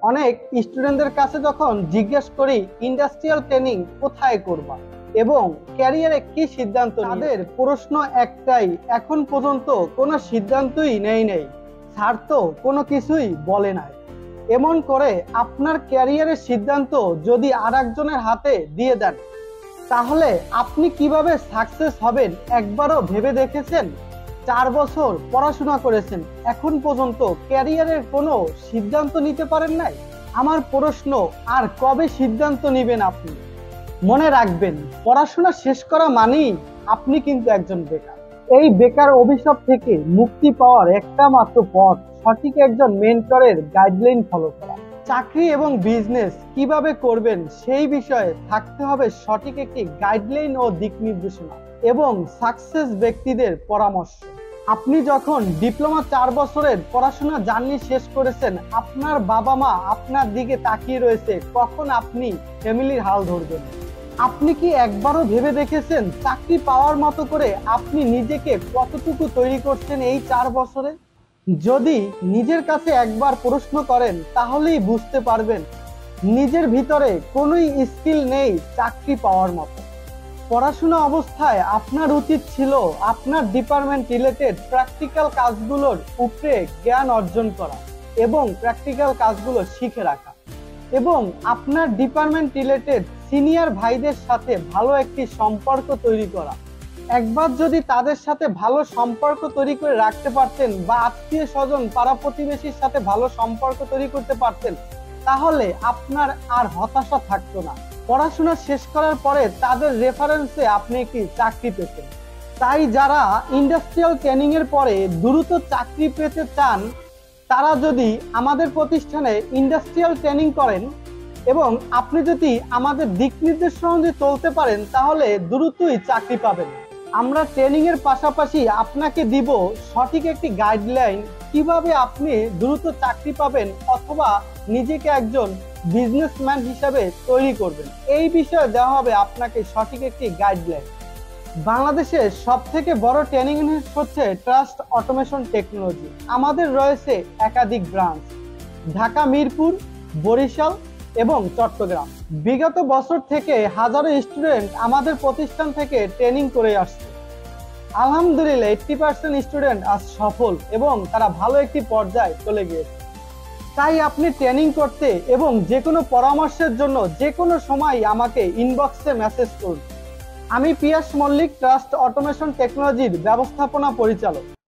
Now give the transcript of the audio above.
অনেক স্টুডেন্টদের কাছে যখন জিজ্ঞেস করি ইন্ডাস্ট্রিয়াল ট্রেনিং কোথায় করবা এবং ক্যারিয়ারে কি সিদ্ধান্ত তাদের প্রশ্ন একটাই, এখন পর্যন্ত কোনো সিদ্ধান্তই নেই। স্যার তো কোনো কিছুই বলে নাই। এমন করে আপনার ক্যারিয়ারের সিদ্ধান্ত যদি আরেকজনের হাতে দিয়ে দেন, তাহলে আপনি কিভাবে সাকসেস হবেন একবারও ভেবে দেখেছেন? 4 বছর পড়াশোনা করেছেন, এখন পর্যন্ত ক্যারিয়ারের কোনো সিদ্ধান্ত নিতে পারেন নাই। আমার প্রশ্ন, আর কবে সিদ্ধান্ত নেবেন আপনি? মনে রাখবেন, পড়াশোনা শেষ করা মানেই আপনি কিন্তু একজন বেকার। এই বেকার অভিশাপ থেকে মুক্তি পাওয়ার একটা মাত্র পথ সঠিক একজন মেন্টরের গাইডলাইন ফলো করা। চাকরি এবং বিজনেস কিভাবে করবেন সেই বিষয়ে থাকতে হবে সঠিক একটি গাইডলাইন ও দিক নির্দেশনা এবং সাকসেস ব্যক্তিদের পরামর্শ। আপনি যখন ডিপ্লোমা 4 বছরের পড়াশোনা জার্নি শেষ করেছেন, আপনার বাবা মা আপনার দিকে তাকিয়ে রয়েছে কখন আপনি ফ্যামিলির হাল ধরবেন। আপনি কি একবারও ভেবে দেখেছেন চাকরি পাওয়ার মতো করে আপনি নিজেকে কতটুকু তৈরি করছেন এই 4 বছরে? যদি নিজের কাছে একবার প্রশ্ন করেন, তাহলেই বুঝতে পারবেন নিজের ভিতরে কোনোই স্কিল নেই চাকরি পাওয়ার মতো। পড়াশোনা অবস্থায় আপনার উচিত ছিল আপনার ডিপার্টমেন্ট রিলেটেড প্র্যাকটিক্যাল কাজগুলোর উপরে জ্ঞান অর্জন করা এবং প্র্যাকটিক্যাল কাজগুলো শিখে রাখা এবং আপনার ডিপার্টমেন্ট রিলেটেড সিনিয়র ভাইদের সাথে ভালো একটি সম্পর্ক তৈরি করা। একবার যদি তাদের সাথে ভালো সম্পর্ক তৈরি করে রাখতে পারতেন বা আত্মীয় স্বজন পাড়া প্রতিবেশীর সাথে ভালো সম্পর্ক তৈরি করতে পারতেন, তাহলে আপনার আর হতাশা থাকতো না। পড়াশোনা শেষ করার পরে তাদের রেফারেন্সে আপনি একটি চাকরি পেতেন। তাই যারা ইন্ডাস্ট্রিয়াল ট্রেনিং এর পরে দ্রুত চাকরি পেতে চান, তারা যদি আমাদের প্রতিষ্ঠানে ইন্ডাস্ট্রিয়াল ট্রেনিং করেন এবং আপনি যদি আমাদের দিক নির্দেশনা অনুযায়ী চলতে পারেন, তাহলে দ্রুতই চাকরি পাবেন। আমরা ট্রেনিং এর পাশাপাশি আপনাকে দিব সঠিক একটি গাইডলাইন কিভাবে আপনি দ্রুত চাকরি পাবেন অথবা নিজেকে একজন বিজনেসম্যান হিসেবে তৈরি করবেন। এই বিষয়ে দেওয়া হবে আপনাকে সঠিক একটি গাইডলাইন। বাংলাদেশের সবথেকে বড় ট্রেনিং হচ্ছে ট্রাস্ট অটোমেশন টেকনোলজি। আমাদের রয়েছে একাধিক ব্রাঞ্চ, ঢাকা, মিরপুর, বরিশাল এবং চট্টগ্রাম। বিগত বছর থেকে হাজারো স্টুডেন্ট আমাদের প্রতিষ্ঠান থেকে ট্রেনিং করে আসছে। আলহামদুলিল্লাহ 80% স্টুডেন্ট আজ সফল এবং তারা ভালো একটি পর্যায়ে চলে গিয়েছে। তাই আপনি ট্রেনিং করতে এবং যে কোনো পরামর্শের জন্য যে কোনো সময় আমাকে ইনবক্সে মেসেজ করুন। আমি পিয়াস মল্লিক, ট্রাস্ট অটোমেশন টেকনোলজির ব্যবস্থাপনা পরিচালক।